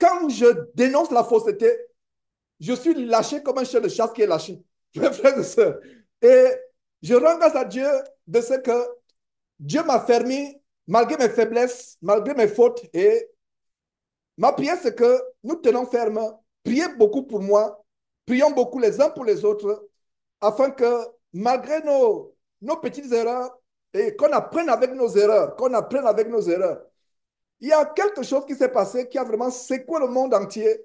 quand je dénonce la fausseté, je suis lâché comme un chien de chasse qui est lâché. Mes frères et sœurs. Et je rends grâce à Dieu de ce que Dieu m'a permis, malgré mes faiblesses, malgré mes fautes. Et ma prière, c'est que nous tenons ferme. Priez beaucoup pour moi. Prions beaucoup les uns pour les autres, afin que malgré nos petites erreurs, et qu'on apprenne avec nos erreurs, qu'on apprenne avec nos erreurs. Il y a quelque chose qui s'est passé qui a vraiment secoué le monde entier.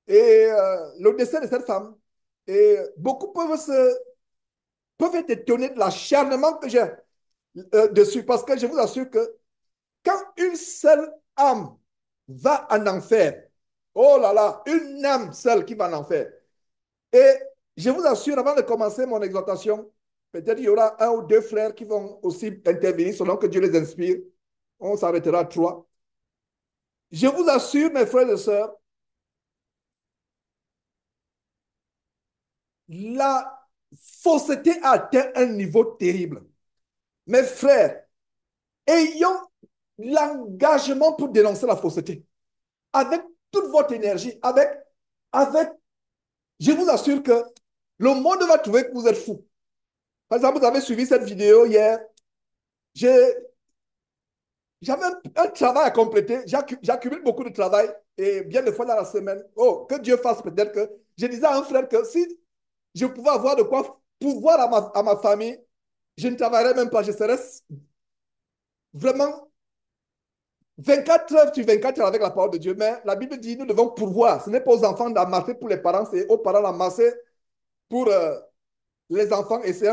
Et le décès de cette femme. Et beaucoup peuvent être étonnés de l'acharnement que j'ai dessus. Parce que je vous assure que quand une seule âme va en enfer, oh là là, une âme seule qui va en enfer. Et je vous assure, avant de commencer mon exhortation, peut-être il y aura un ou deux frères qui vont aussi intervenir selon que Dieu les inspire. On s'arrêtera à trois. Je vous assure, mes frères et sœurs, la fausseté a atteint un niveau terrible. Mes frères, ayons l'engagement pour dénoncer la fausseté. Avec toute votre énergie, avec, je vous assure que le monde va trouver que vous êtes fou. Par exemple, vous avez suivi cette vidéo hier. J'avais un travail à compléter. J'accumule beaucoup de travail et bien des fois dans la semaine. Oh, que Dieu fasse peut-être que. Je disais à un frère que si je pouvais avoir de quoi pouvoir à ma famille, je ne travaillerais même pas. Je serais vraiment 24 heures sur 24 heures avec la parole de Dieu. Mais la Bible dit nous devons pourvoir. Ce n'est pas aux enfants d'amasser pour les parents, c'est aux parents d'amasser pour les enfants. Et c'est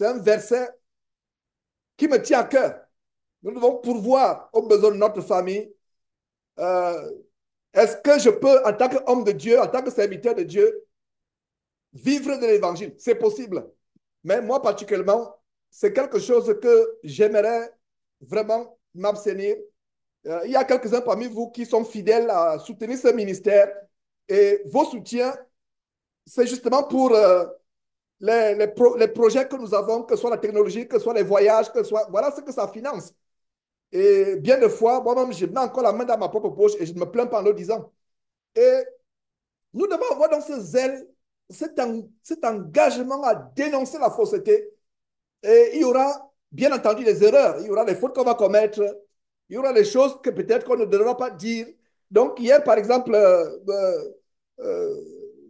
un verset qui me tient à cœur. Nous devons pourvoir aux besoins de notre famille. Euh, Est-ce que je peux, en tant qu'homme de Dieu, en tant que serviteur de Dieu, vivre de l'évangile? C'est possible. Mais moi, particulièrement, c'est quelque chose que j'aimerais vraiment m'abstenir. Il y a quelques-uns parmi vous qui sont fidèles à soutenir ce ministère. Et vos soutiens, c'est justement pour les projets que nous avons, que ce soit la technologie, que ce soit les voyages, que ce soit. Voilà ce que ça finance. Et bien de fois, moi-même, je mets encore la main dans ma propre poche et je ne me plains pas en le disant. Et nous devons avoir dans ce zèle, cet engagement à dénoncer la fausseté. Et il y aura, bien entendu, des erreurs. Il y aura des fautes qu'on va commettre. Il y aura des choses que peut-être qu'on ne devra pas dire. Donc, hier, par exemple, euh,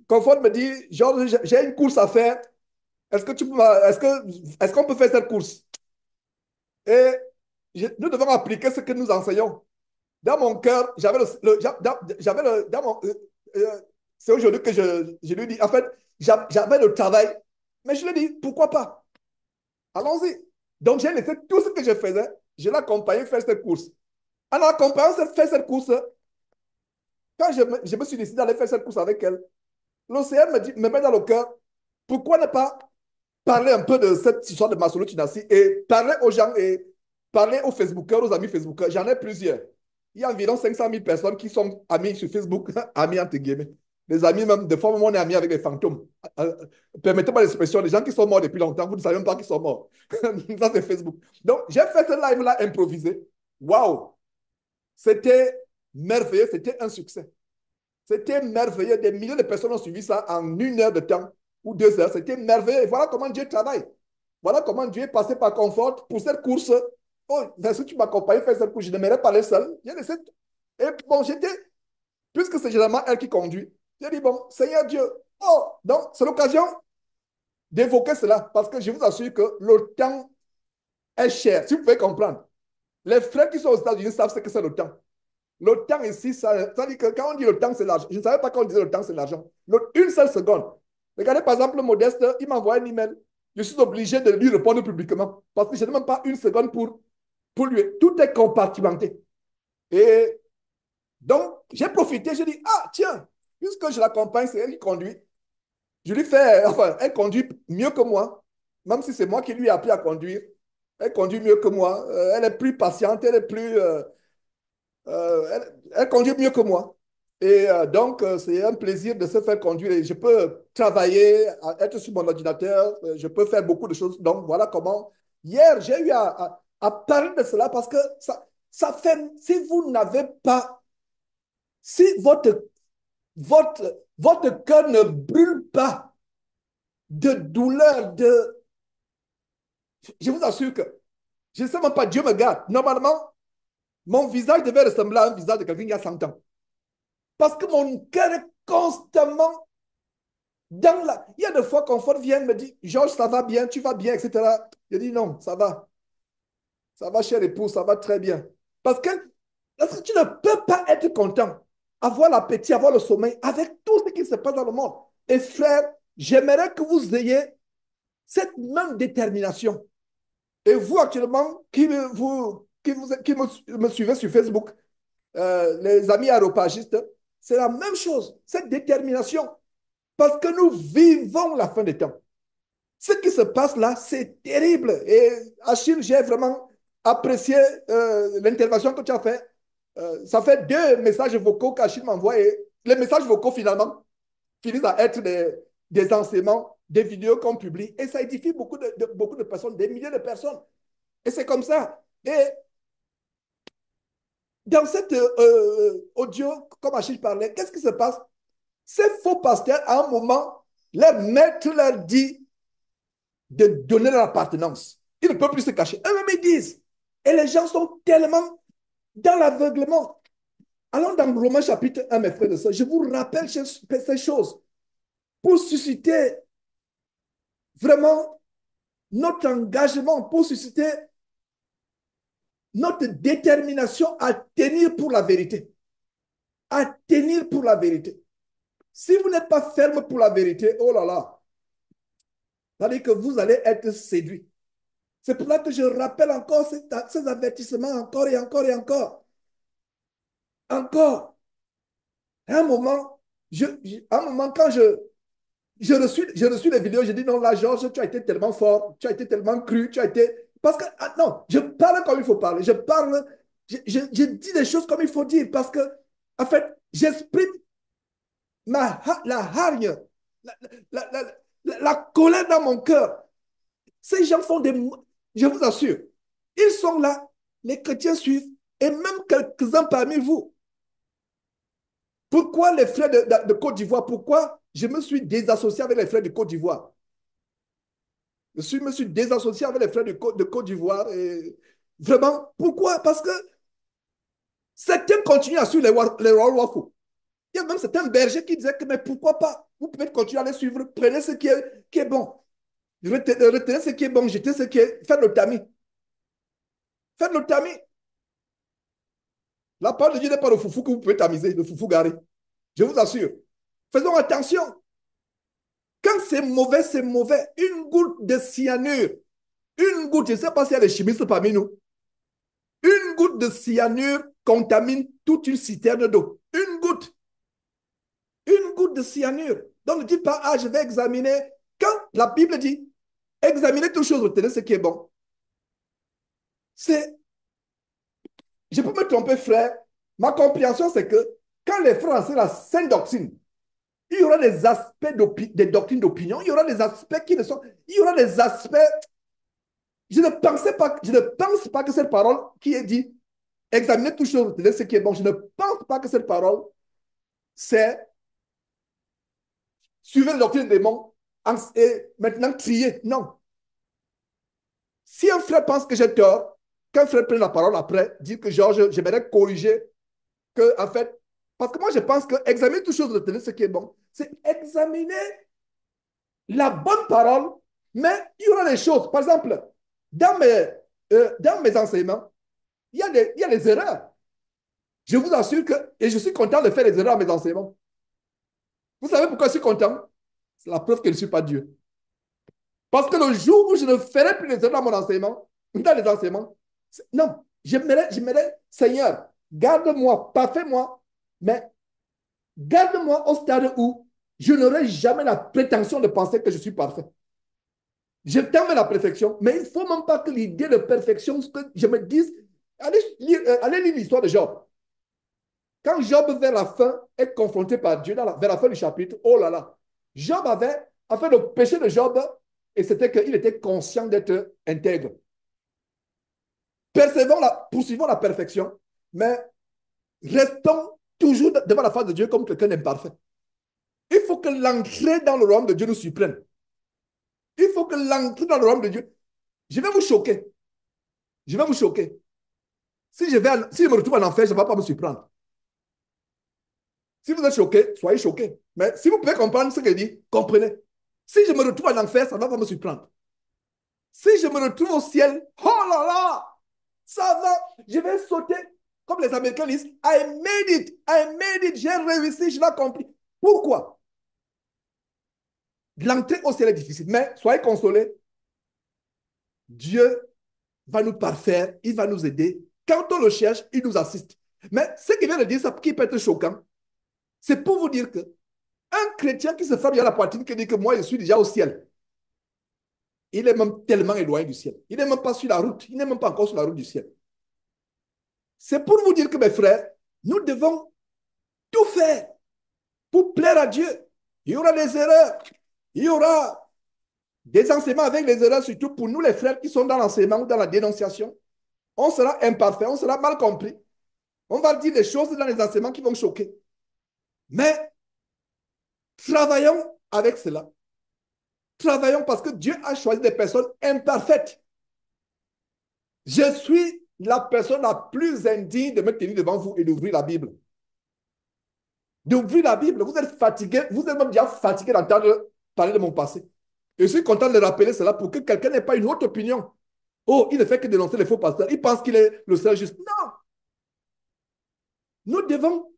Confort me dit, Georges, j'ai une course à faire. Est-ce qu'on peut faire cette course? Et nous devons appliquer ce que nous enseignons. Dans mon cœur, dans mon, c'est aujourd'hui que je lui dis, en fait, j'avais le travail, mais je lui dis, pourquoi pas? Allons-y. Donc, j'ai laissé tout ce que je faisais, je l'ai accompagné faire cette course. En accompagnant faire cette course, quand je me suis décidé d'aller faire cette course avec elle, l'OCR me met dans le cœur, pourquoi ne pas parler un peu de cette histoire de Masolo Tunasi et parler aux gens et parler aux Facebookers, aux amis Facebookers. J'en ai plusieurs. Il y a environ 500 000 personnes qui sont amies sur Facebook, amis entre guillemets. Les amis, même, des fois, on est amis avec les fantômes. Permettez-moi l'expression, les gens qui sont morts depuis longtemps, vous ne savez même pas qu'ils sont morts. Ça, c'est Facebook. Donc, j'ai fait ce live-là improvisé. Waouh! C'était merveilleux, c'était un succès. C'était merveilleux. Des milliers de personnes ont suivi ça en 1 heure de temps ou 2 heures. C'était merveilleux. Et voilà comment Dieu travaille. Voilà comment Dieu est passé par confort pour cette course. Oh, si tu m'accompagnes faire cette course, je n'aimerais pas aller seul. Et bon, puisque c'est généralement elle qui conduit, j'ai dit, bon, Seigneur Dieu, oh, donc c'est l'occasion d'évoquer cela parce que je vous assure que le temps est cher. Si vous pouvez comprendre. Les frères qui sont aux États-Unis savent ce que c'est le temps. Le temps ici, ça dit que quand on dit le temps, c'est l'argent. Je ne savais pas quand on disait le temps, c'est l'argent. Une seule seconde. Regardez, par exemple, Modeste, il m'envoie un email. Je suis obligé de lui répondre publiquement parce que je n'ai même pas une seconde pour lui. Tout est compartimenté. Et donc, j'ai profité. J'ai dit, ah, tiens, puisque je l'accompagne, c'est elle qui conduit. Je lui fais, enfin, elle conduit mieux que moi, même si c'est moi qui lui ai appris à conduire. Elle conduit mieux que moi. Elle est plus patiente, elle est plus. Elle conduit mieux que moi. Et donc, c'est un plaisir de se faire conduire. Et je peux travailler, être sur mon ordinateur, je peux faire beaucoup de choses. Donc, voilà comment. Hier, j'ai eu à parler de cela parce que ça fait. Si vous n'avez pas Si votre cœur ne brûle pas de douleur, je vous assure que, je ne sais même pas, Dieu me garde. Normalement, mon visage devait ressembler à un visage de quelqu'un qui a 100 ans. Parce que mon cœur est constamment dans la... Il y a des fois, Confort vient me dire, Georges, ça va bien, tu vas bien, etc. Je dis non, ça va. Ça va, cher époux, ça va très bien. Parce que tu ne peux pas être content, avoir l'appétit, avoir le sommeil, avec tout ce qui se passe dans le monde. Et frère, j'aimerais que vous ayez cette même détermination. Et vous, actuellement, qui me suivez sur Facebook, les amis aéropagistes, c'est la même chose, cette détermination. Parce que nous vivons la fin des temps. Ce qui se passe là, c'est terrible. Et Achille, j'ai vraiment apprécié l'intervention que tu as fait. Ça fait 2 messages vocaux qu'Achille m'envoie. Et les messages vocaux, finalement, finissent à être des enseignements, des vidéos qu'on publie. Et ça édifie beaucoup de personnes, des milliers de personnes. Et c'est comme ça. Et dans cet audio, comme Achille parlait, qu'est-ce qui se passe? Ces faux pasteurs, à un moment, leur maître leur dit de donner leur appartenance. Ils ne peuvent plus se cacher. Eux-mêmes, ils disent. Et les gens sont tellement dans l'aveuglement. Allons dans Romains chapitre 1, mes frères et sœurs. Je vous rappelle ces choses pour susciter vraiment notre engagement, pour susciter notre détermination à tenir pour la vérité. À tenir pour la vérité. Si vous n'êtes pas ferme pour la vérité, oh là là, c'est-à-dire que vous allez être séduit. C'est pour ça que je rappelle encore ces avertissements encore et encore et encore. Encore. À un moment, quand je reçus les vidéos, je dis non, là, Georges, tu as été tellement fort, tu as été tellement cru, tu as été. Parce que, ah, non, je parle comme il faut parler. Je dis des choses comme il faut dire parce que, en fait, j'exprime la hargne, la, la, la, la colère dans mon cœur. Ces gens font des. Je vous assure, ils sont là, les chrétiens suivent, et même quelques-uns parmi vous. Pourquoi les frères de Côte d'Ivoire? Pourquoi je me suis désassocié avec les frères de Côte d'Ivoire? Me suis désassocié avec les frères de Côte d'Ivoire. Et vraiment, pourquoi? Parce que certains continuent à suivre les Royal Wafou. Il y a même certains bergers qui disaient que, mais pourquoi pas? Vous pouvez continuer à les suivre. Prenez ce qui est bon. Retenez ce qui est bon. Jetez ce qui est. Faites le tamis. Faites le tamis. La parole de Dieu n'est pas le foufou que vous pouvez tamiser, le foufou garé. Je vous assure. Faisons attention. Quand c'est mauvais, c'est mauvais. Une goutte de cyanure, une goutte, je ne sais pas s'il y a des chimistes parmi nous, une goutte de cyanure contamine toute une citerne d'eau. Une goutte de cyanure. Donc ne dites pas, ah, je vais examiner. Quand la Bible dit, examinez toutes choses, retenez ce qui est bon. C'est, je peux me tromper, frère. Ma compréhension, c'est que quand les frères enseignent la sainte doctrine, il y aura des aspects des doctrines d'opinion, il y aura des aspects qui ne sont, il y aura des aspects. Je ne pense pas que cette parole qui est dit, examinez toutes choses, retenez ce qui est bon. Je ne pense pas que cette parole, c'est suivez les doctrines des démons et maintenant trier. Non. Si un frère pense que j'ai tort, qu'un frère prenne la parole après, dit que Georges, j'aimerais corriger, que en fait, parce que moi je pense que examiner toutes choses, retenez ce qui est bon, c'est examiner la bonne parole, mais il y aura des choses. Par exemple, dans mes enseignements, il y a des erreurs. Je vous assure que, et je suis content de faire des erreurs à mes enseignements. Vous savez pourquoi je suis content? C'est la preuve que je ne suis pas Dieu. Parce que le jour où je ne ferai plus les erreurs dans mon enseignement, dans les enseignements, non, j'aimerais, Seigneur, garde-moi, parfait-moi, mais garde-moi au stade où je n'aurai jamais la prétention de penser que je suis parfait. Je t'aime la perfection, mais il ne faut même pas que l'idée de perfection, que je me dise, allez lire l'histoire de Job. Quand Job, vers la fin, est confronté par Dieu, vers la fin du chapitre, oh là là, Job avait, en fait, le péché de Job, et c'était qu'il était conscient d'être intègre. Poursuivons la perfection, mais restons toujours devant la face de Dieu comme quelqu'un d'imparfait. Il faut que l'entrée dans le royaume de Dieu nous surprenne. Il faut que l'entrée dans le royaume de Dieu. Je vais vous choquer. Je vais vous choquer. Si je me retrouve en enfer, ça ne va pas me surprendre. Si vous êtes choqué, soyez choqués. Mais si vous pouvez comprendre ce que je dis, comprenez. Si je me retrouve en enfer, ça ne va pas me surprendre. Si je me retrouve au ciel, oh là là, ça va, je vais sauter. Comme les Américains disent, I made it, j'ai réussi, je l'ai accompli. Pourquoi? L'entrée au ciel est difficile, mais soyez consolés. Dieu va nous parfaire, il va nous aider. Quand on le cherche, il nous assiste. Mais ce qu'il vient de dire, ça qui peut être choquant, c'est pour vous dire que un chrétien qui se frappe à la poitrine, qui dit que moi, je suis déjà au ciel, il est même tellement éloigné du ciel. Il n'est même pas sur la route. Il n'est même pas encore sur la route du ciel. C'est pour vous dire que, mes frères, nous devons tout faire pour plaire à Dieu. Il y aura des erreurs. Il y aura des enseignements avec les erreurs, surtout pour nous, les frères qui sont dans l'enseignement ou dans la dénonciation. On sera imparfait, on sera mal compris. On va dire des choses dans les enseignements qui vont choquer. Mais travaillons avec cela. Travaillons parce que Dieu a choisi des personnes imparfaites. Je suis la personne la plus indigne de me tenir devant vous et d'ouvrir la Bible. D'ouvrir la Bible. Vous êtes fatigué, vous êtes même déjà fatigué d'entendre parler de mon passé. Et je suis content de rappeler cela pour que quelqu'un n'ait pas une autre opinion. Oh, il ne fait que dénoncer les faux pasteurs. Il pense qu'il est le seul juste. Non. Nous devons.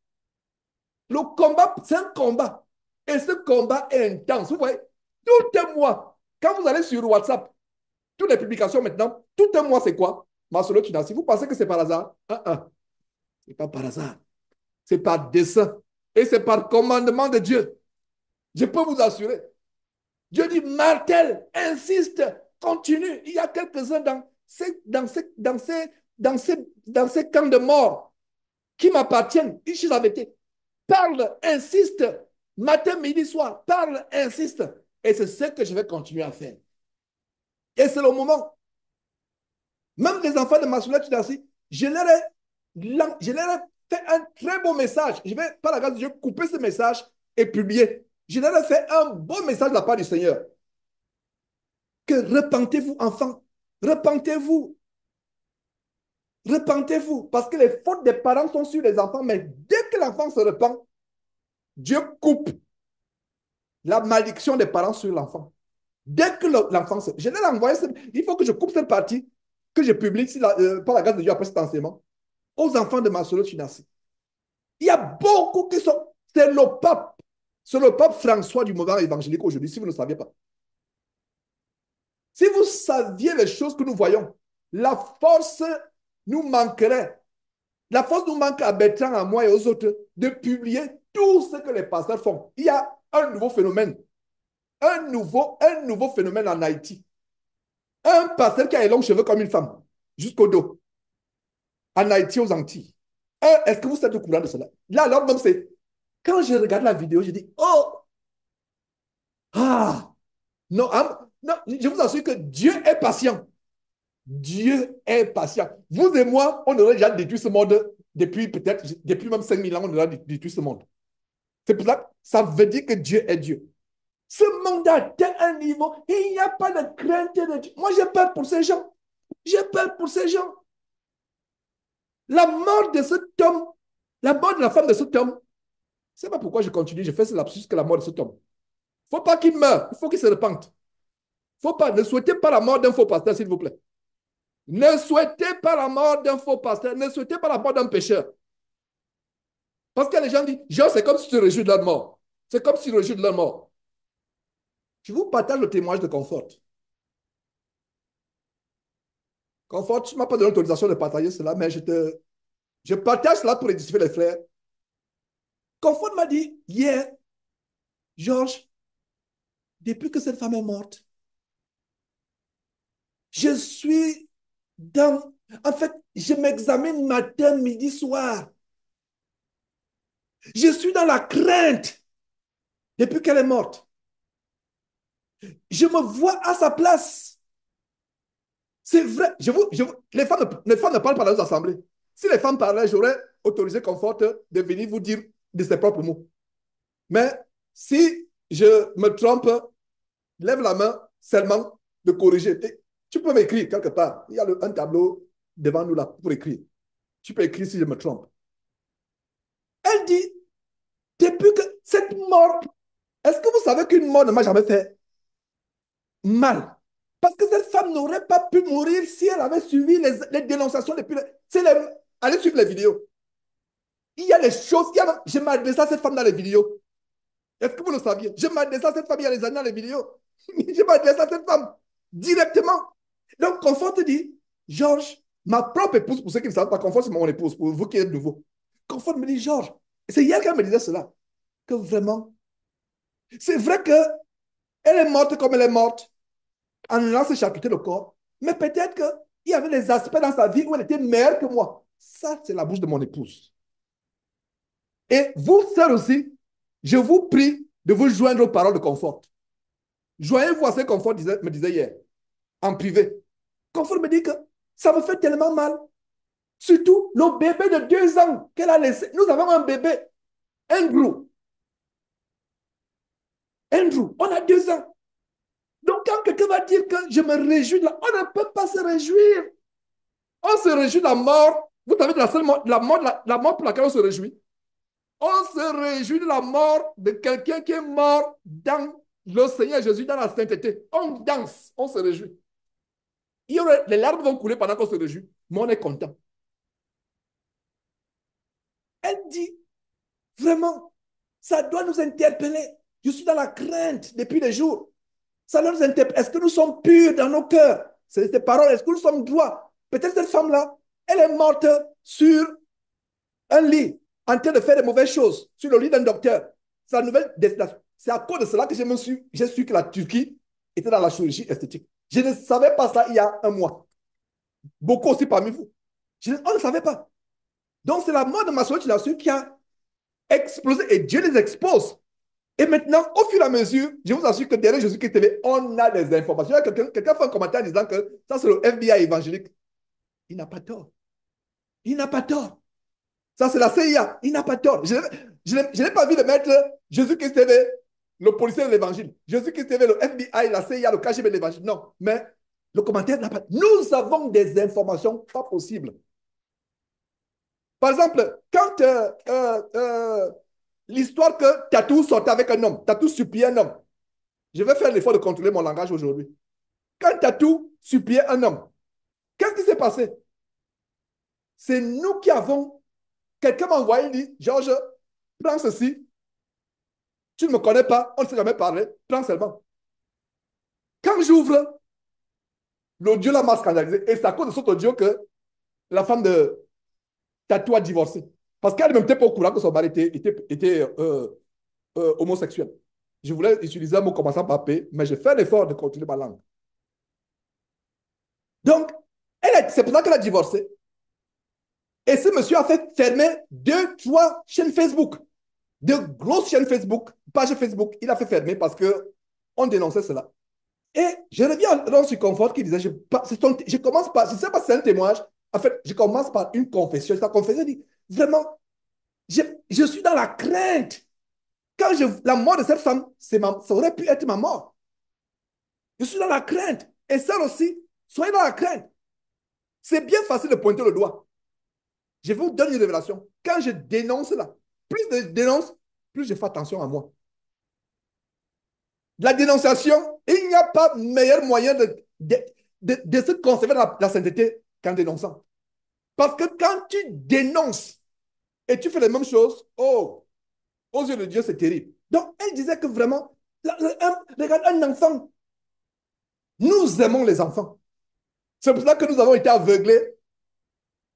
Le combat, c'est un combat. Et ce combat est intense. Vous voyez, tout un mois, quand vous allez sur WhatsApp, toutes les publications maintenant, tout un mois, c'est quoi? Marcelo Tunasi, vous pensez que c'est par hasard? Ce n'est pas par hasard. C'est par dessein. Et c'est par commandement de Dieu. Je peux vous assurer. Dieu dit, martèle, insiste, continue. Il y a quelques-uns dans ces camps de mort qui m'appartiennent. Ici, j'avais été. Parle, insiste. Matin, midi, soir. Parle, insiste. Et c'est ce que je vais continuer à faire. Et c'est le moment. Même les enfants de Massoula Tudasi, je leur ai fait un très beau message. Je vais, par la grâce de Dieu, couper ce message et publier. Je leur ai fait un beau message de la part du Seigneur. Que repentez-vous, enfants. Repentez-vous. Repentez-vous. Parce que les fautes des parents sont sur les enfants. Mais dès que l'enfant se repent, Dieu coupe la malédiction des parents sur l'enfant. Dès que l'enfant se... Je l'ai envoyé. Il faut que je coupe cette partie que je publie par la grâce de Dieu après cet enseignement aux enfants de Marcelo Tunasi. Il y a beaucoup qui sont... C'est le pape François du mouvement évangélique aujourd'hui, si vous ne le saviez pas. Si vous saviez les choses que nous voyons, la force nous manquerait. La force nous manque à Bertrand, à moi et aux autres de publier tout ce que les pasteurs font. Il y a un nouveau phénomène. Un nouveau phénomène en Haïti. Un pasteur qui a les longs cheveux comme une femme, jusqu'au dos. En Haïti, aux Antilles. Est-ce que vous êtes au courant de cela? Là, alors, même c'est... Quand je regarde la vidéo, je dis, oh! Ah! Non, non, je vous assure que Dieu est patient. Dieu est patient. Vous et moi, on aurait déjà détruit ce monde depuis peut-être, depuis même 5000 ans, on aurait détruit ce monde. C'est pour ça que ça veut dire que Dieu est Dieu. Ce monde a atteint un niveau et il n'y a pas de crainte de Dieu. Moi, j'ai peur pour ces gens. J'ai peur pour ces gens. La mort de cet homme, la mort de la femme de cet homme, je ne sais pas pourquoi je continue, je fais ce lapsus que la mort de cet homme. Il ne faut pas qu'il meure, il faut qu'il se repente. Faut pas, ne souhaitez pas la mort d'un faux pasteur, s'il vous plaît. Ne souhaitez pas la mort d'un faux pasteur, ne souhaitez pas la mort d'un pécheur. Parce que les gens disent, genre, c'est comme si tu te réjouis de leur mort. C'est comme si tu te réjouis de leur mort. Je vous partage le témoignage de Confort. Confort, tu ne m'as pas donné l'autorisation de partager cela, mais je partage cela pour édifier les frères. Confort m'a dit, hier, Georges, depuis que cette femme est morte, je suis dans... En fait, je m'examine matin, midi, soir. Je suis dans la crainte depuis qu'elle est morte. Je me vois à sa place. C'est vrai. Les femmes ne parlent pas dans les assemblées. Si les femmes parlaient, autoriser Comfort de venir vous dire de ses propres mots. Mais si je me trompe, lève la main seulement de corriger. Et tu peux m'écrire quelque part. Il y a un tableau devant nous là pour écrire. Tu peux écrire si je me trompe. Elle dit, depuis que cette mort, est-ce que vous savez qu'une mort ne m'a jamais fait mal? Parce que cette femme n'aurait pas pu mourir si elle avait suivi les dénonciations depuis... Allez suivre les vidéos. Il y a des choses... Je m'adresse à cette femme dans les vidéos. Est-ce que vous le saviez? Je m'adresse à cette femme il y a des années dans les vidéos. Je m'adresse à cette femme directement. Donc, Confort te dit, Georges, ma propre épouse, pour ceux qui ne savent pas, Confort, c'est mon épouse, pour vous qui êtes nouveau. Confort me dit, Georges, c'est hier qu'elle me disait cela, que vraiment, c'est vrai qu'elle est morte comme elle est morte, en allant se charcuter le corps, mais peut-être qu'il y avait des aspects dans sa vie où elle était meilleure que moi. Ça, c'est la bouche de mon épouse. Et vous, sœurs aussi, je vous prie de vous joindre aux paroles de Confort. Joignez-vous à ce que Confort me disait hier, en privé. Confort me dit que ça me fait tellement mal. Surtout le bébé de 2 ans qu'elle a laissé. Nous avons un bébé, Andrew. Andrew, on a 2 ans. Donc, quand quelqu'un va dire que je me réjouis de la... On ne peut pas se réjouir. On se réjouit de la mort. Vous savez de la seule mort, la mort pour laquelle on se réjouit. On se réjouit de la mort de quelqu'un qui est mort dans le Seigneur Jésus, dans la sainteté. On danse, on se réjouit. Les larmes vont couler pendant qu'on se réjouit, mais on est content. Elle dit, vraiment, ça doit nous interpeller. Je suis dans la crainte depuis des jours. Ça doit nous interpeller. Est-ce que nous sommes purs dans nos cœurs? C'est ces paroles. Est-ce que nous sommes droits? Peut-être cette femme-là, elle est morte sur un lit, en train de faire de mauvaises choses, sur le lit d'un docteur. C'est la nouvelle destination. C'est à cause de cela que j'ai su que la Turquie était dans la chirurgie esthétique. Je ne savais pas ça il y a un mois. Beaucoup aussi parmi vous. On ne savait pas. Donc, c'est la mort de ma soeur qui a explosé et Dieu les expose. Et maintenant, au fur et à mesure, je vous assure que derrière Jésus-Christ TV, on a des informations. Quelqu'un fait un commentaire en disant que ça, c'est le FBI évangélique. Il n'a pas tort. Il n'a pas tort. Ça, c'est la CIA. Il n'a pas tort. Je n'ai pas envie de mettre Jésus-Christ TV, le policier de l'évangile. Jésus-Christ TV, le FBI, la CIA, le KGB de l'évangile. Non, mais le commentaire n'a pas... Nous avons des informations pas possibles. Par exemple, quand l'histoire que Tatou sortait avec un homme, Tatou suppliait un homme. Je vais faire l'effort de contrôler mon langage aujourd'hui. Quand Tatou suppliait un homme, qu'est-ce qui s'est passé? C'est nous qui avons... Quelqu'un m'a envoyé, il dit, Georges, prends ceci. Tu ne me connais pas, on ne s'est jamais parlé, prends seulement. Quand j'ouvre, l'audio là m'a scandalisé. Et c'est à cause de cet audio que la femme de Tatou a divorcé. Parce qu'elle ne n'était pas au courant que son mari était homosexuel. Je voulais utiliser un mot commençant par P, mais je fais l'effort de continuer ma langue. Donc, c'est pour ça qu'elle a divorcé. Et ce monsieur a fait fermer 2, 3 chaînes Facebook. De grosses chaînes Facebook, pages Facebook. Il a fait fermer parce qu'on dénonçait cela. Et je reviens dans ce confort qui disait, je commence par, je ne sais pas si c'est un témoignage, en fait, je commence par une confession. Sa confession dit, vraiment, je suis dans la crainte. Quand la mort de cette femme, ça aurait pu être ma mort. Je suis dans la crainte. Et ça aussi, soyez dans la crainte. C'est bien facile de pointer le doigt. Je vous donne une révélation. Quand je dénonce là, plus je dénonce, plus je fais attention à moi. La dénonciation, il n'y a pas meilleur moyen de se conserver dans la sainteté qu'en dénonçant. Parce que quand tu dénonces et tu fais les mêmes choses, oh, aux yeux de Dieu, c'est terrible. Donc, elle disait que vraiment, regarde un enfant. Nous aimons les enfants. C'est pour ça que nous avons été aveuglés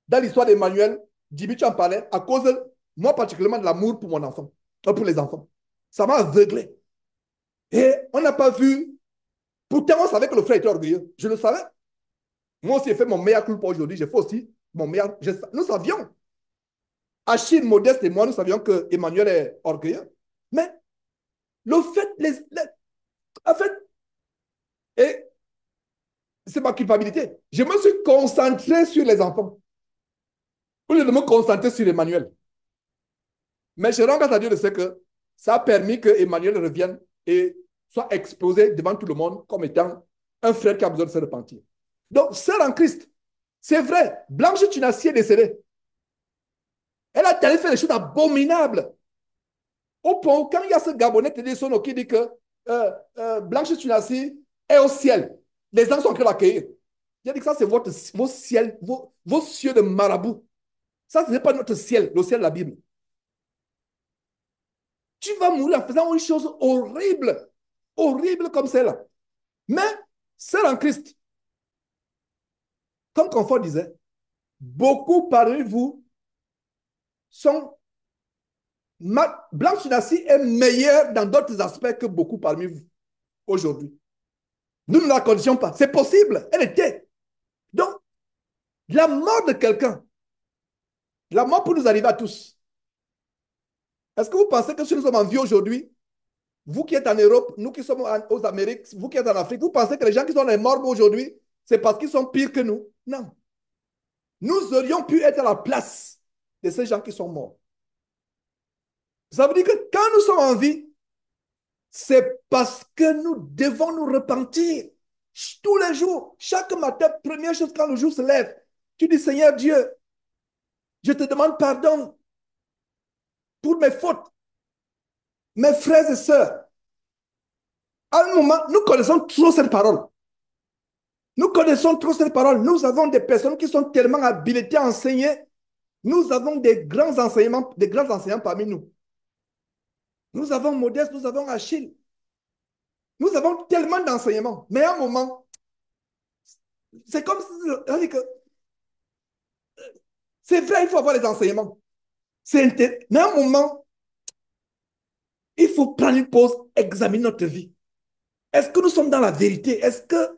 dans l'histoire d'Emmanuel. Dimitri en parlait à cause, moi particulièrement, de l'amour pour mon enfant, pour les enfants. Ça m'a aveuglé. Et on n'a pas vu. Pourtant, on savait que le frère était orgueilleux. Je le savais. Moi aussi, j'ai fait mon meilleur culpa aujourd'hui. J'ai fait aussi mon meilleur. Nous savions. Achille, Modeste et moi, nous savions que Emmanuel est orgueilleux. Mais le fait, en fait, et c'est ma culpabilité. Je me suis concentré sur les enfants. au lieu de me concentrer sur Emmanuel. Mais je rends grâce à Dieu de ce que ça a permis que Emmanuel revienne et soit exposé devant tout le monde comme étant un frère qui a besoin de se repentir. Donc, sœur en Christ, c'est vrai, Blanche Tunassi est décédée. Elle a d'aller faire des choses abominables. Au point où, quand il y a ce Gabonais Tédé-Sono qui dit que Blanche Tunassi est au ciel, les gens sont en train d'accueillir. Il a dit que ça, c'est vos ciels, vos cieux de marabout. Ça, ce n'est pas notre ciel, le ciel de la Bible. Tu vas mourir en faisant une chose horrible, horrible comme celle-là. Mais, sœur en Christ, comme Confort disait, beaucoup parmi vous sont... Blanche Tunassi est meilleure dans d'autres aspects que beaucoup parmi vous aujourd'hui. Nous ne la conditions pas. C'est possible. Elle était. Donc, la mort de quelqu'un, la mort peut nous arriver à tous. Est-ce que vous pensez que si nous sommes en vie aujourd'hui, vous qui êtes en Europe, nous qui sommes aux Amériques, vous qui êtes en Afrique, vous pensez que les gens qui sont les morts aujourd'hui, c'est parce qu'ils sont pires que nous? Non. Nous aurions pu être à la place de ces gens qui sont morts. Ça veut dire que quand nous sommes en vie, c'est parce que nous devons nous repentir tous les jours, chaque matin, première chose quand le jour se lève, tu dis Seigneur Dieu, je te demande pardon pour mes fautes, mes frères et sœurs. À un moment, nous connaissons trop cette parole. Nous connaissons trop cette parole. Nous avons des personnes qui sont tellement habilitées à enseigner. Nous avons des grands enseignants parmi nous. Nous avons Modeste, nous avons Achille. Nous avons tellement d'enseignements. Mais à un moment, c'est comme si... C'est vrai, il faut avoir les enseignements. Mais à un moment, il faut prendre une pause, examiner notre vie. Est-ce que nous sommes dans la vérité? Est-ce que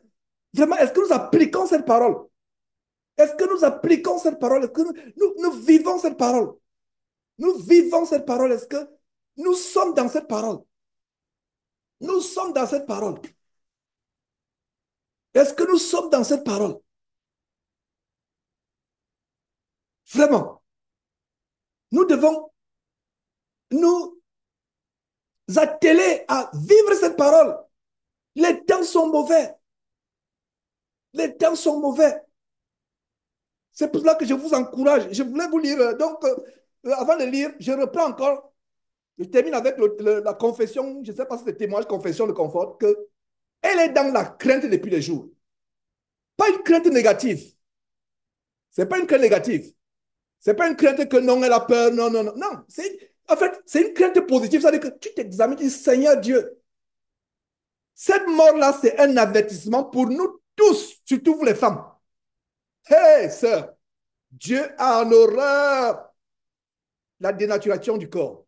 nous appliquons cette parole? Est-ce que nous appliquons cette parole? Est-ce que nous vivons cette parole? Nous vivons cette parole. Est-ce que nous sommes dans cette parole? Nous sommes dans cette parole. Est-ce que nous sommes dans cette parole? Vraiment. Nous devons nous atteler à vivre cette parole. Les temps sont mauvais. Les temps sont mauvais. C'est pour cela que je vous encourage. Je voulais vous lire. Donc, avant de lire, je reprends encore. Je termine avec la confession. Je ne sais pas si c'est témoignage, confession de Confort, que elle est dans la crainte depuis des jours. Pas une crainte négative. C'est pas une crainte négative. C'est pas une crainte que non, elle a peur. Non, non, non. Non. En fait, c'est une crainte positive. C'est-à-dire que tu t'examines, tu dis, Seigneur Dieu, cette mort-là, c'est un avertissement pour nous tous, surtout vous les femmes. Hé, sœur, Dieu a en horreur la dénaturation du corps.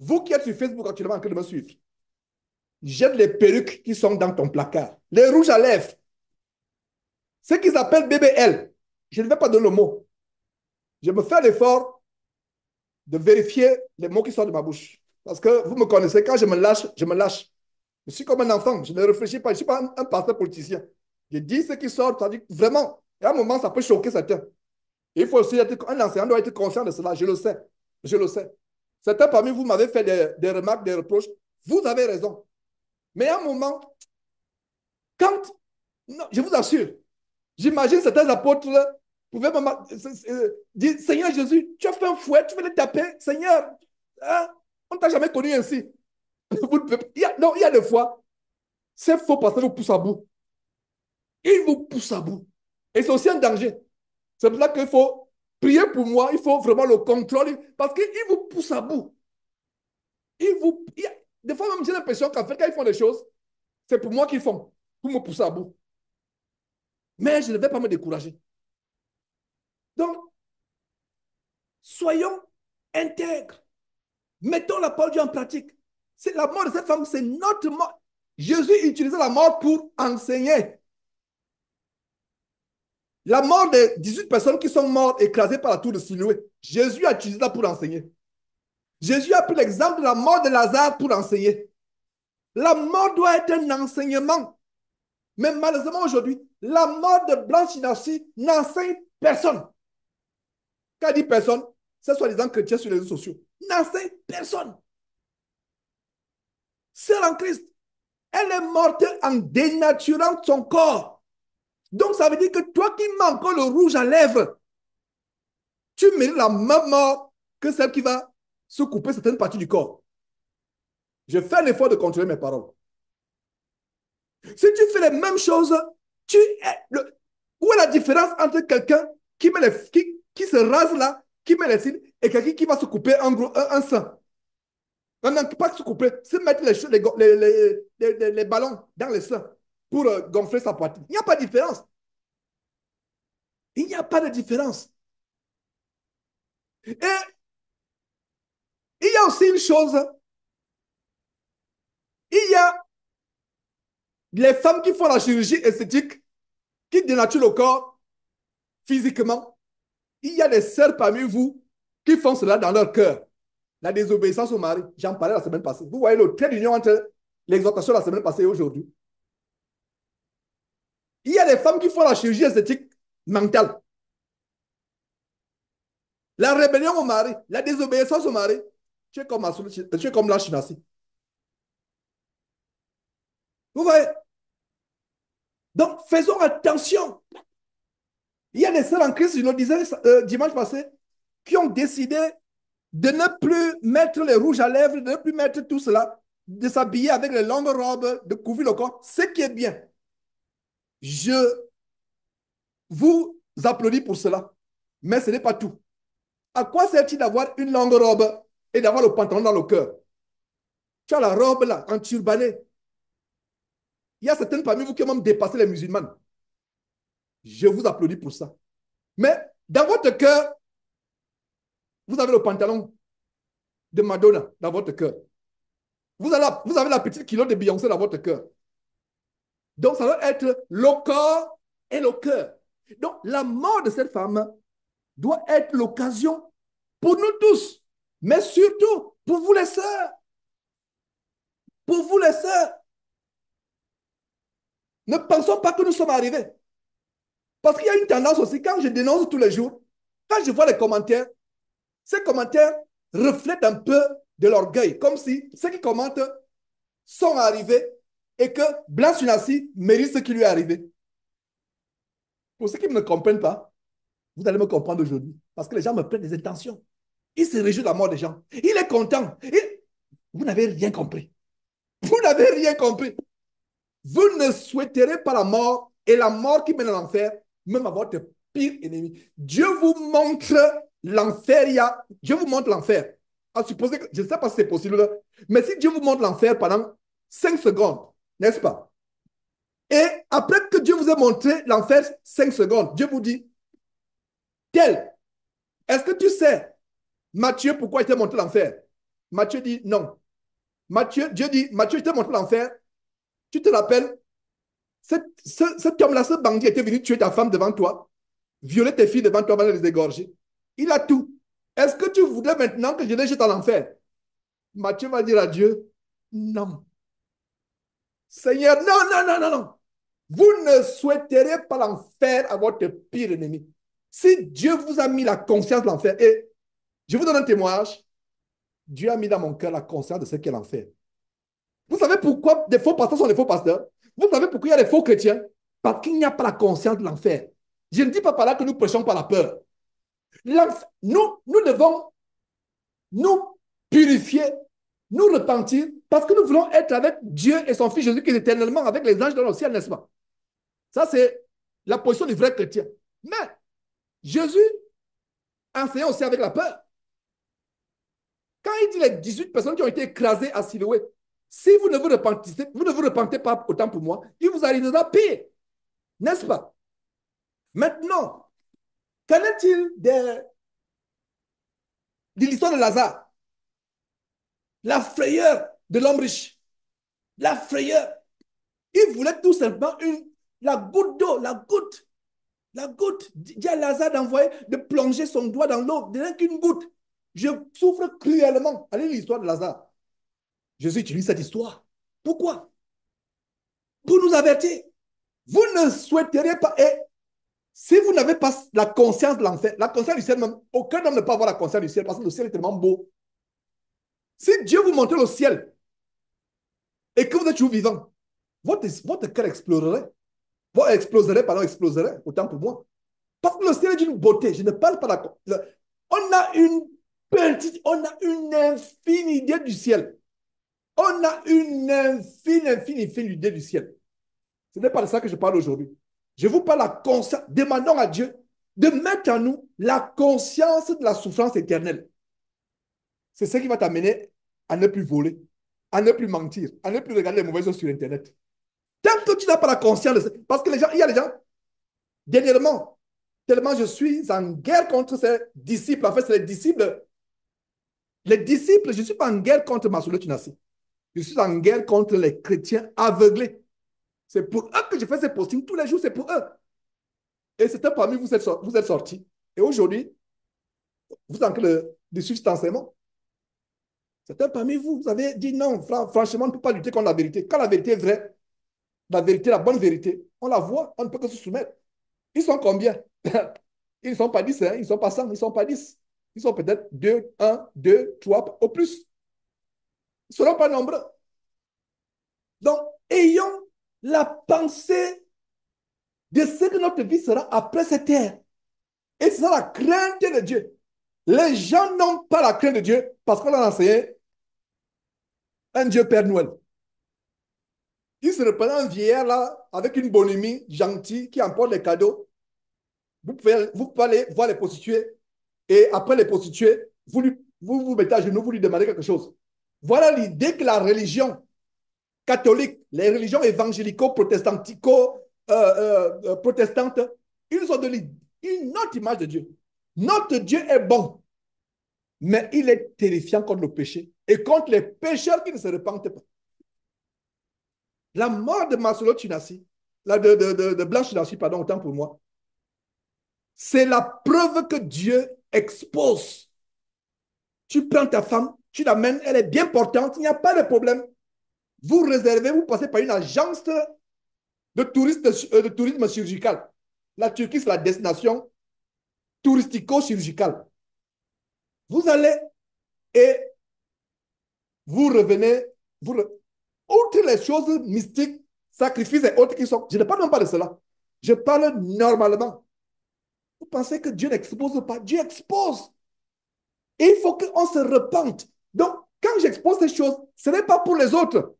Vous qui êtes sur Facebook actuellement en train de me suivre, jette les perruques qui sont dans ton placard, les rouges à lèvres, ce qu'ils appellent BBL. Je ne vais pas donner le mot. Je me fais l'effort de vérifier les mots qui sortent de ma bouche. Parce que vous me connaissez, quand je me lâche, je me lâche. Je suis comme un enfant, je ne réfléchis pas, je ne suis pas un pasteur politicien. Je dis ce qui sort, ça dit vraiment. Et à un moment, ça peut choquer certains. Et il faut aussi être, un enseignant doit être conscient de cela, je le sais. Je le sais. Certains parmi vous m'avaient fait des remarques, des reproches. Vous avez raison. Mais à un moment, quand, non, je vous assure, j'imagine certains apôtres pouvaient dire, Seigneur Jésus, tu as fait un fouet, tu veux les taper, Seigneur, hein? On ne t'a jamais connu ainsi. Il y a des fois, c'est faux parce qu'ils vous poussent à bout. Ils vous poussent à bout. Et c'est aussi un danger. C'est pour ça qu'il faut prier pour moi, il faut vraiment le contrôler parce qu'ils vous poussent à bout. Des fois, même j'ai l'impression qu'en fait, quand ils font des choses, c'est pour moi qu'ils font, pour me pousser à bout. Mais je ne vais pas me décourager. Donc, soyons intègres. Mettons la parole de Dieu en pratique. C'est la mort de cette femme, c'est notre mort. Jésus utilisait la mort pour enseigner. La mort des 18 personnes qui sont mortes écrasées par la tour de Siloé, Jésus a utilisé ça pour enseigner. Jésus a pris l'exemple de la mort de Lazare pour enseigner. La mort doit être un enseignement. Mais malheureusement aujourd'hui, la mort de Blanche Inassi n'enseigne personne. Quand il dit personne, c'est soi-disant chrétien sur les réseaux sociaux. N'enseigne personne. Seule en Christ. Elle est morte en dénaturant son corps. Donc, ça veut dire que toi qui mets encore le rouge à lèvres, tu mérites la même mort que celle qui va se couper certaines parties du corps. Je fais un effort de contrôler mes paroles. Si tu fais les mêmes choses, où est la différence entre quelqu'un qui se rase là, qui met les cils, et quelqu'un qui va se couper un sein? Non, pas se couper, se mettre les ballons dans les seins pour gonfler sa poitrine. Il n'y a pas de différence. Il n'y a pas de différence. Et il y a aussi une chose, il y a les femmes qui font la chirurgie esthétique, qui dénaturent le corps physiquement. Il y a des sœurs parmi vous qui font cela dans leur cœur. La désobéissance au mari, j'en parlais la semaine passée. Vous voyez le trait d'union entre l'exhortation la semaine passée et aujourd'hui. Il y a des femmes qui font la chirurgie esthétique mentale. La rébellion au mari, la désobéissance au mari, tu es comme la chinassie. Vous voyez? Donc, faisons attention. Il y a des sœurs en Christ, je le disais dimanche passé, qui ont décidé de ne plus mettre les rouges à lèvres, de ne plus mettre tout cela, de s'habiller avec les longues robes, de couvrir le corps, ce qui est bien. Je vous applaudis pour cela, mais ce n'est pas tout. À quoi sert-il d'avoir une longue robe et d'avoir le pantalon dans le cœur? Tu as la robe là, en turbané. Il y a certaines parmi vous qui ont même dépassé les musulmanes. Je vous applaudis pour ça. Mais dans votre cœur, vous avez le pantalon de Madonna dans votre cœur. Vous avez la petite culotte de Beyoncé dans votre cœur. Donc, ça doit être le corps et le cœur. Donc, la mort de cette femme doit être l'occasion pour nous tous, mais surtout pour vous les sœurs. Pour vous les sœurs. Ne pensons pas que nous sommes arrivés. Parce qu'il y a une tendance aussi, quand je dénonce tous les jours, quand je vois les commentaires, ces commentaires reflètent un peu de l'orgueil, comme si ceux qui commentent sont arrivés et que Blas Sunassi mérite ce qui lui est arrivé. Pour ceux qui ne me comprennent pas, vous allez me comprendre aujourd'hui. Parce que les gens me prennent des intentions. Il se réjouit de la mort des gens. Il est content. Vous n'avez rien compris. Vous n'avez rien compris. Vous ne souhaiterez pas la mort et la mort qui mène à l'enfer, même à votre pire ennemi. Dieu vous montre l'enfer. Dieu vous montre l'enfer. À supposer que, je ne sais pas si c'est possible, mais si Dieu vous montre l'enfer pendant 5 secondes, n'est-ce pas? Et après que Dieu vous ait montré l'enfer 5 secondes, Dieu vous dit, tel, est-ce que tu sais, Matthieu, pourquoi il t'a montré l'enfer? Matthieu dit non. Dieu dit, Matthieu, il t'a montré l'enfer. Tu te rappelles, cet homme-là, ce bandit était venu tuer ta femme devant toi, violer tes filles devant toi avant de les égorger. Il a tout. Est-ce que tu voudrais maintenant que je les jette en enfer? Matthieu va dire à Dieu, non. Seigneur, non, non, non, non, non. Vous ne souhaiterez pas l'enfer à votre pire ennemi. Si Dieu vous a mis la conscience de l'enfer, et je vous donne un témoignage, Dieu a mis dans mon cœur la conscience de ce qu'est l'enfer. Vous savez pourquoi des faux pasteurs sont des faux pasteurs? Vous savez pourquoi il y a des faux chrétiens? Parce qu'il n'y a pas la conscience de l'enfer. Je ne dis pas par là que nous prêchons par la peur. Nous devons nous purifier, nous repentir, parce que nous voulons être avec Dieu et son Fils Jésus qui est éternellement avec les anges dans le ciel, n'est-ce pas? Ça, c'est la position du vrai chrétien. Mais Jésus enseignait aussi avec la peur. Quand il dit les 18 personnes qui ont été écrasées à Siloé, si vous ne vous repentez pas autant pour moi, il vous arrivera pire. N'est-ce pas? Maintenant, qu'en est-il de l'histoire de Lazare? La frayeur de l'homme riche. La frayeur. Il voulait tout simplement la goutte d'eau, la goutte. Dit à Lazare d'envoyer, de plonger son doigt dans l'eau, de rien qu'une goutte. Je souffre cruellement. Allez l'histoire de Lazare. Jésus utilise cette histoire. Pourquoi? Pour nous avertir. Vous ne souhaiterez pas. Et Si vous n'avez pas la conscience de l'enfer, la conscience du ciel même, aucun homme ne peut avoir la conscience du ciel parce que le ciel est tellement beau. Si Dieu vous montre le ciel et que vous êtes toujours vivant, votre cœur exploserait. Exploserait, autant pour moi. Parce que le ciel est d'une beauté. Je ne parle pas d'accord. On a une on a une infime idée du ciel. On a une infime idée du ciel. Ce n'est pas de ça que je parle aujourd'hui. Je vous parle de la conscience. Demandons à Dieu de mettre en nous la conscience de la souffrance éternelle. C'est ce qui va t'amener à ne plus voler, à ne plus mentir, à ne plus regarder les mauvaises choses sur Internet. Tant que tu n'as pas la conscience de ça, parce que il y a des gens, dernièrement, tellement je suis en guerre contre ces disciples. En fait, c'est les disciples. Les disciples, je ne suis pas en guerre contre Massoulou Tunassi. Je suis en guerre contre les chrétiens aveuglés. C'est pour eux que je fais ces postings tous les jours, c'est pour eux. Et c'était parmi vous, vous êtes sortis. Et aujourd'hui, vous êtes en train de suivre cet enseignement. C'était parmi vous, vous avez dit non, franchement, on ne peut pas lutter contre la vérité. Quand la vérité est vraie, la vérité, la bonne vérité, on la voit, on ne peut que se soumettre. Ils sont combien? Ils ne sont pas 10, hein? Ils ne sont pas 100, ils ne sont pas 10. Ils sont peut-être 2, 1, 2, 3, au plus. Ils ne seront pas nombreux. Donc, ayons la pensée de ce que notre vie sera après cette terre. Et c'est ça la crainte de Dieu. Les gens n'ont pas la crainte de Dieu parce qu'on a enseigné un Dieu Père Noël. Il se représente un vieillard là, avec une bonhomie gentille qui emporte les cadeaux. Vous pouvez aller voir les prostituées et après les prostituées, vous mettez à genoux, vous lui demandez quelque chose. Voilà l'idée que la religion catholique, les religions évangélico-protestantico-protestantes, ils ont donné une autre image de Dieu. Notre Dieu est bon, mais il est terrifiant contre le péché et contre les pécheurs qui ne se repentent pas. La mort de Maslow Tunassi, de Blanche Tunassi, pardon, autant pour moi, c'est la preuve que Dieu expose. Tu prends ta femme, tu l'amènes, elle est bien portante, il n'y a pas de problème. Vous réservez, vous passez par une agence de tourisme chirurgical. La Turquie, c'est la destination touristico-chirurgicale. Vous allez et vous revenez, outre les choses mystiques, sacrifices et autres qui sont. Je ne parle même pas de cela. Je parle normalement. Vous pensez que Dieu n'expose pas? Dieu expose. Et il faut qu'on se repente. Donc, quand j'expose ces choses, ce n'est pas pour les autres.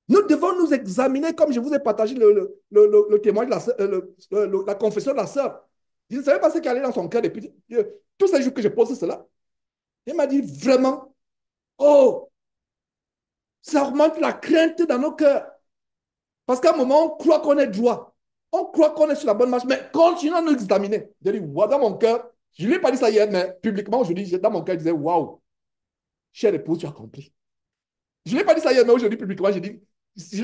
Nous devons nous examiner, comme je vous ai partagé le témoignage de la confession de la sœur. Je ne savais pas ce qui allait dans son cœur depuis tous ces jours que je pose cela. Elle m'a dit vraiment, oh, ça augmente la crainte dans nos cœurs. Parce qu'à un moment, on croit qu'on est droit. On croit qu'on est sur la bonne marche, mais continuons à nous examiner. Je dis, wow, dans mon cœur, je ne lui ai pas dit ça hier, mais publiquement, aujourd'hui, dans mon cœur, je disais, waouh, chère épouse, tu as compris. Je ne lui ai pas dit ça hier, mais aujourd'hui, publiquement, je lui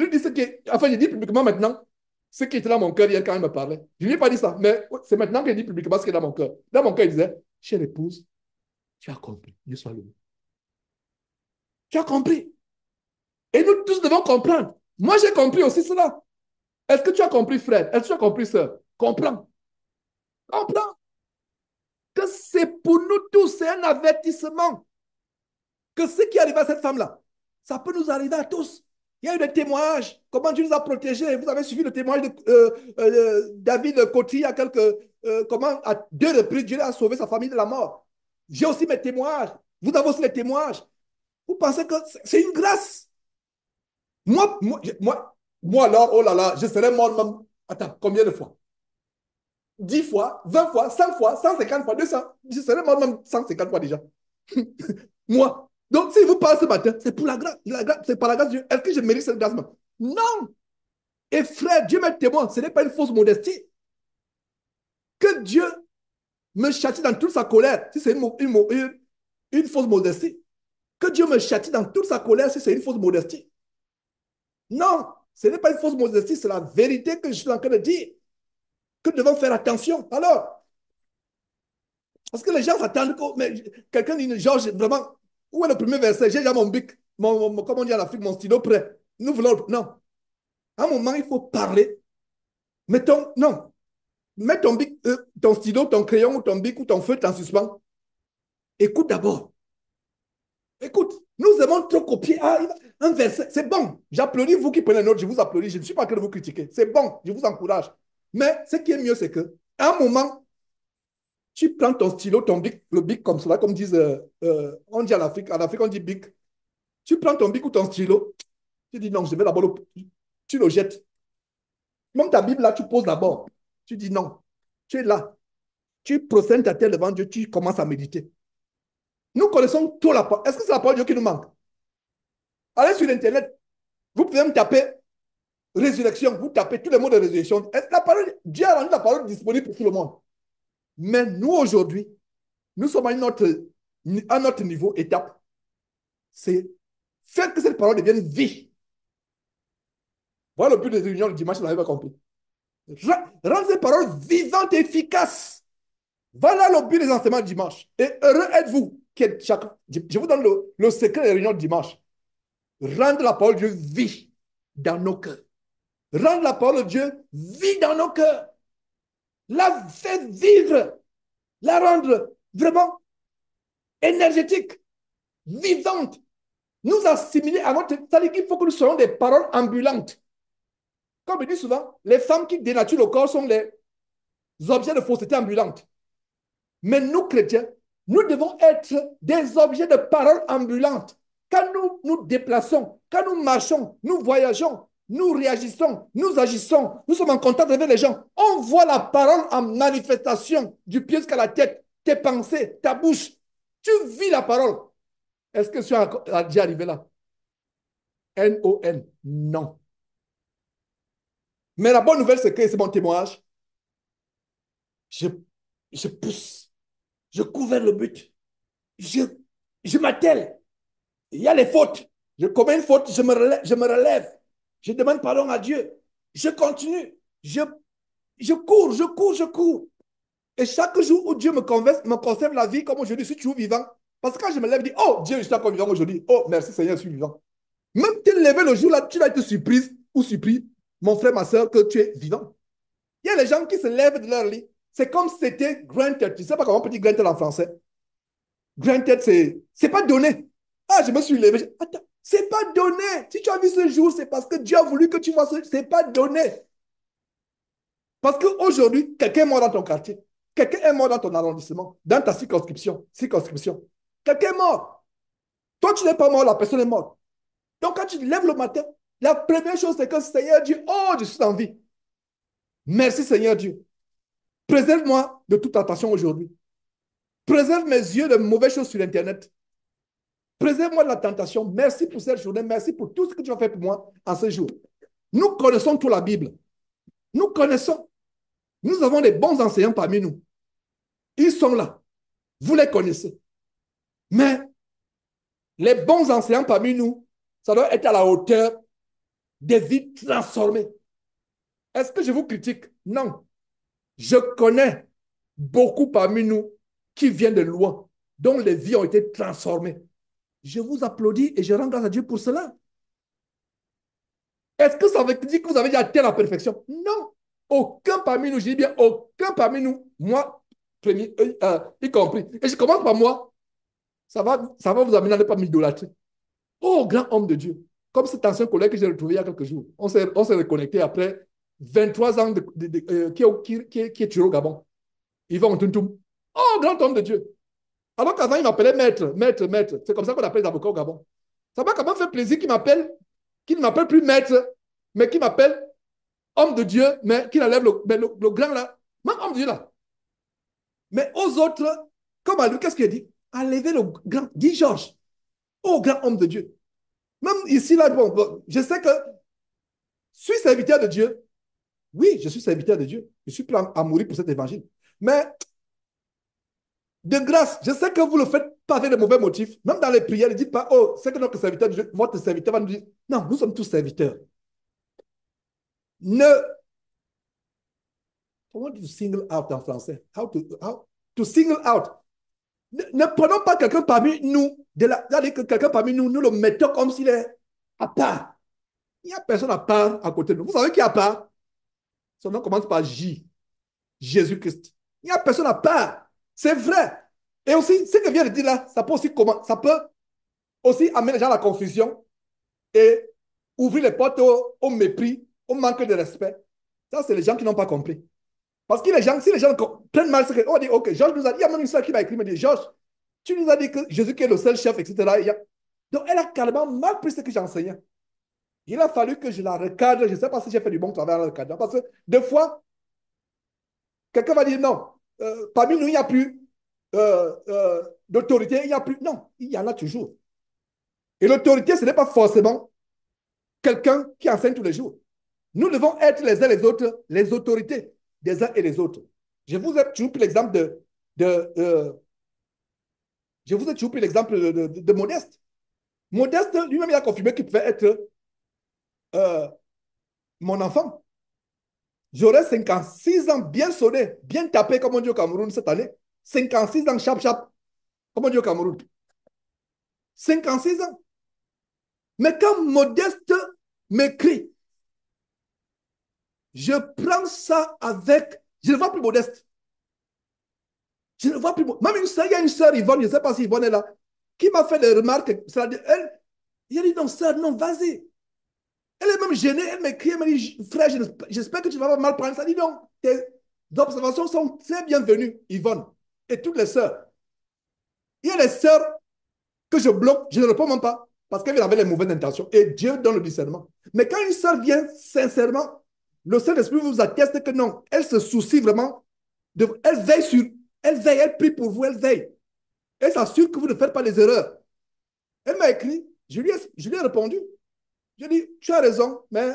dis ce qui est, enfin, j'ai dit publiquement maintenant ce qui était dans mon cœur hier quand il me parlait. Je ne lui ai pas dit ça, mais c'est maintenant qu'il dit publiquement ce qui est dans mon cœur. Dans mon cœur, il disait, chère épouse, tu as compris. Dieu soit loué. Tu as compris. Et nous tous devons comprendre. Moi, j'ai compris aussi cela. Est-ce que tu as compris, frère? Est-ce que tu as compris, sœur? Comprends. Comprends que c'est pour nous tous, c'est un avertissement. Que ce qui arrive à cette femme-là, ça peut nous arriver à tous. Il y a eu des témoignages. Comment Dieu nous a protégés. Vous avez suivi le témoignage de David Coty à comment à 2 reprises Dieu a sauvé sa famille de la mort. J'ai aussi mes témoignages. Vous avez aussi les témoignages. Vous pensez que c'est une grâce. Moi, alors, oh là là, je serais mort même. Attends, combien de fois? 10 fois, 20 fois, 100 fois, 150 fois, 200. Je serais mort même 150 fois déjà. Moi. Donc, si vous parlez ce matin, c'est pour la grâce. C'est par la grâce de Dieu. Est-ce que je mérite cette grâce? Non. Et frère, Dieu m'est témoin. Ce n'est pas une fausse modestie. Que Dieu me châtie dans toute sa colère, si c'est une fausse modestie. Que Dieu me châtie dans toute sa colère, si c'est une fausse modestie. Non, ce n'est pas une fausse modestie, c'est la vérité que je suis en train de dire. Que nous devons faire attention. Alors, parce que les gens s'attendent que quelqu'un dit, Georges, vraiment, où est le premier verset? J'ai déjà mon bic, comment on dit en Afrique, mon stylo prêt. Nous voulons. Non. À un moment, il faut parler. Mettons, non. Mets ton bic, ton stylo, ton crayon ou ton bic ou ton feutre en suspens. Écoute d'abord. Écoute, nous aimons trop copier. Ah, un verset, c'est bon. J'applaudis vous qui prenez note, je vous applaudis. Je ne suis pas en train de vous critiquer. C'est bon, je vous encourage. Mais ce qui est mieux, c'est que à un moment, tu prends ton stylo, ton bic, le bic comme cela, comme disent, on dit en Afrique, on dit bic. Tu prends ton bic ou ton stylo, tu dis non, je vais d'abord tu le jettes. Même ta Bible là, tu poses d'abord. Tu dis non. Tu es là. Tu procèdes ta tête devant Dieu, tu commences à méditer. Nous connaissons tout la parole. Est-ce que c'est la parole de Dieu qui nous manque? Allez sur Internet, vous pouvez me taper résurrection, vous tapez tous les mots de résurrection. La parole, Dieu a rendu la parole disponible pour tout le monde. Mais nous, aujourd'hui, nous sommes à notre niveau, étape. C'est faire que cette parole devienne vie. Voilà le but des réunions du dimanche, vous n'avez pas compris. Rendre cette parole vivante et efficace. Voilà le but des enseignements du dimanche. Et heureux êtes-vous. Je vous donne le secret des réunions du dimanche. Rendre la parole de Dieu vie dans nos cœurs. Rendre la parole de Dieu vie dans nos cœurs. La faire vivre. La rendre vraiment énergétique, vivante. Nous assimiler à notre... C'est-à-dire qu'il faut que nous soyons des paroles ambulantes. Comme je dis souvent, les femmes qui dénaturent le corps sont les objets de fausseté ambulante. Mais nous, chrétiens, nous devons être des objets de parole ambulantes. Quand nous nous déplaçons, quand nous marchons, nous voyageons, nous réagissons, nous agissons, nous sommes en contact avec les gens. On voit la parole en manifestation du pied jusqu'à la tête, tes pensées, ta bouche. Tu vis la parole. Est-ce que tu as déjà arrivé là? N-O-N, non. Mais la bonne nouvelle, c'est que c'est mon témoignage. Je, je pousse, je cours vers le but. Je m'attelle. Il y a les fautes. Je commets une faute, je me relève. Je demande pardon à Dieu. Je continue. Je cours, je cours, je cours. Et chaque jour où Dieu me conserve la vie comme aujourd'hui, je suis toujours vivant. Parce que quand je me lève, je dis, oh Dieu, je suis encore vivant aujourd'hui. Oh, merci Seigneur, je suis vivant. Même te lever le jour là, tu vas être surprise ou surpris, mon frère, ma soeur, que tu es vivant. Il y a les gens qui se lèvent de leur lit. C'est comme si c'était granted. Tu ne sais pas comment on peut dire granted en français. Granted, c'est pas donné. Ah, je me suis levé. Attends, c'est pas donné. Si tu as vu ce jour, c'est parce que Dieu a voulu que tu vois ce. C'est pas donné. Parce qu'aujourd'hui, quelqu'un est mort dans ton quartier. Quelqu'un est mort dans ton arrondissement, dans ta circonscription. Quelqu'un est mort. Toi, tu n'es pas mort, la personne est morte. Donc, quand tu te lèves le matin, la première chose, c'est que Seigneur Dieu, oh, je suis en vie. Merci Seigneur Dieu. Préserve-moi de toute tentation aujourd'hui. Préserve mes yeux de mauvaises choses sur Internet. Préserve-moi de la tentation. Merci pour cette journée. Merci pour tout ce que tu as fait pour moi en ce jour. Nous connaissons toute la Bible. Nous connaissons. Nous avons des bons enseignants parmi nous. Ils sont là. Vous les connaissez. Mais les bons enseignants parmi nous, ça doit être à la hauteur des vies transformées. Est-ce que je vous critique? Non. Je connais beaucoup parmi nous qui viennent de loin, dont les vies ont été transformées. Je vous applaudis et je rends grâce à Dieu pour cela. Est-ce que ça veut dire que vous avez déjà atteint la perfection? Non. Aucun parmi nous, je dis bien aucun parmi nous, moi, premier, y compris. Et je commence par moi. Ça va vous amener à ne pas m'idolâtrer. Oh, grand homme de Dieu. Comme cet ancien collègue que j'ai retrouvé il y a quelques jours. On s'est reconnecté après 23 ans qui est tué au Gabon. Il va en Tuntum. Oh, grand homme de Dieu. Alors qu'avant, il m'appelait maître, maître, maître. C'est comme ça qu'on appelle les avocats au Gabon. Ça m'a quand même fait plaisir qu'il ne m'appelle plus maître, mais qu'il m'appelle homme de Dieu, mais qu'il enlève le grand là. Même homme de Dieu là. Mais aux autres, comme à lui, qu'est-ce qu'il a dit? Enlevez le grand, dit Georges. Oh, grand homme de Dieu. Même ici, là, bon, je sais que je suis serviteur de Dieu. Oui, je suis serviteur de Dieu. Je suis prêt à mourir pour cet évangile. Mais de grâce, je sais que vous ne le faites pas avec de mauvais motifs. Même dans les prières, ne dites pas, oh, c'est que notre serviteur, votre serviteur va nous dire, non, nous sommes tous serviteurs. Ne, comment dire single out en français? To single out. Ne prenons pas quelqu'un parmi nous, c'est-à-dire que quelqu'un parmi nous, nous le mettons comme s'il est à part. Il n'y a personne à part à côté de nous. Vous savez qui est à part? Son nom commence par J. Jésus-Christ. Il n'y a personne à part. C'est vrai. Et aussi, ce que vient de dire là, ça peut aussi, ça peut aussi amener les gens à la confusion et ouvrir les portes au mépris, au manque de respect. Ça, c'est les gens qui n'ont pas compris. Parce que les gens, si les gens prennent mal ce qu'on dit, ok, Georges nous a dit, il y a même une soeur qui m'a écrit, me dit, Georges, tu nous as dit que Jésus qui est le seul chef, etc. Donc, elle a carrément mal pris ce que j'enseignais. Il a fallu que je la recadre. Je ne sais pas si j'ai fait du bon travail dans le cadre. Parce que des fois, quelqu'un va dire non. Parmi nous, il n'y a plus d'autorité. Il n'y a plus. Non, il y en a toujours. Et l'autorité, ce n'est pas forcément quelqu'un qui enseigne tous les jours. Nous devons être les uns les autres, les autorités des uns et des autres. Je vous ai toujours pris l'exemple je vous ai toujours pris l'exemple de Modeste. Modeste, lui-même, il a confirmé qu'il pouvait être euh, mon enfant. J'aurai 56 ans bien sonné, bien tapé, comme on dit au Cameroun cette année. 56 ans, chap, chap, comme on dit au Cameroun. 56 ans. Mais quand Modeste m'écrit, je prends ça avec. Je ne vois plus Modeste. Je ne vois plus. Même une soeur, il y a une soeur Yvonne, je ne sais pas si Yvonne est là, qui m'a fait des remarques. Elle, il a dit non, soeur, non, vas-y. Elle est même gênée, elle m'écrit, elle me dit, frère, j'espère que tu ne vas pas mal prendre ça. Elle dit non, tes observations sont très bienvenues, Yvonne, et toutes les sœurs. Il y a les sœurs que je bloque, je ne réponds même pas, parce qu'elles avaient les mauvaises intentions, et Dieu donne le discernement. Mais quand une sœur vient sincèrement, le Saint-Esprit vous atteste que non, elle se soucie vraiment, elle veille sur, elle veille, elle prie pour vous, elle veille. Elle s'assure que vous ne faites pas les erreurs. Elle m'a écrit, je lui ai répondu. Je dis, tu as raison, mais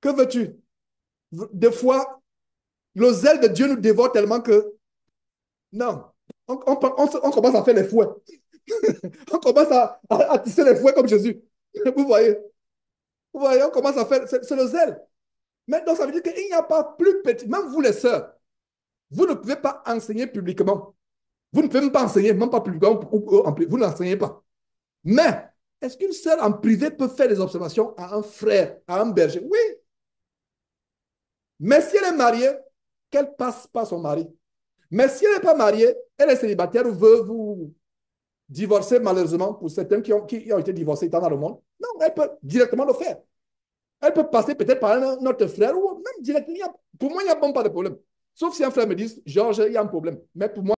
que veux-tu? Des fois, le zèle de Dieu nous dévore tellement que, non, on commence à faire les fouets. On commence à tisser les fouets comme Jésus. Vous voyez? Vous voyez, on commence à faire, c'est le zèle. Mais donc, ça veut dire qu'il n'y a pas plus petit, même vous les sœurs, vous ne pouvez pas enseigner publiquement. Vous ne pouvez même pas enseigner, même pas publiquement, vous n'enseignez pas. Mais, est-ce qu'une sœur en privé peut faire des observations à un frère, à un berger? Oui. Mais si elle est mariée, qu'elle passe par son mari. Mais si elle n'est pas mariée, elle est célibataire ou veut vous divorcer malheureusement pour certains qui ont été divorcés dans le monde. Non, elle peut directement le faire. Elle peut passer peut-être par un autre frère ou même directement. Pour moi, il n'y a même pas de problème. Sauf si un frère me dit, Georges, il y a un problème. Mais pour moi,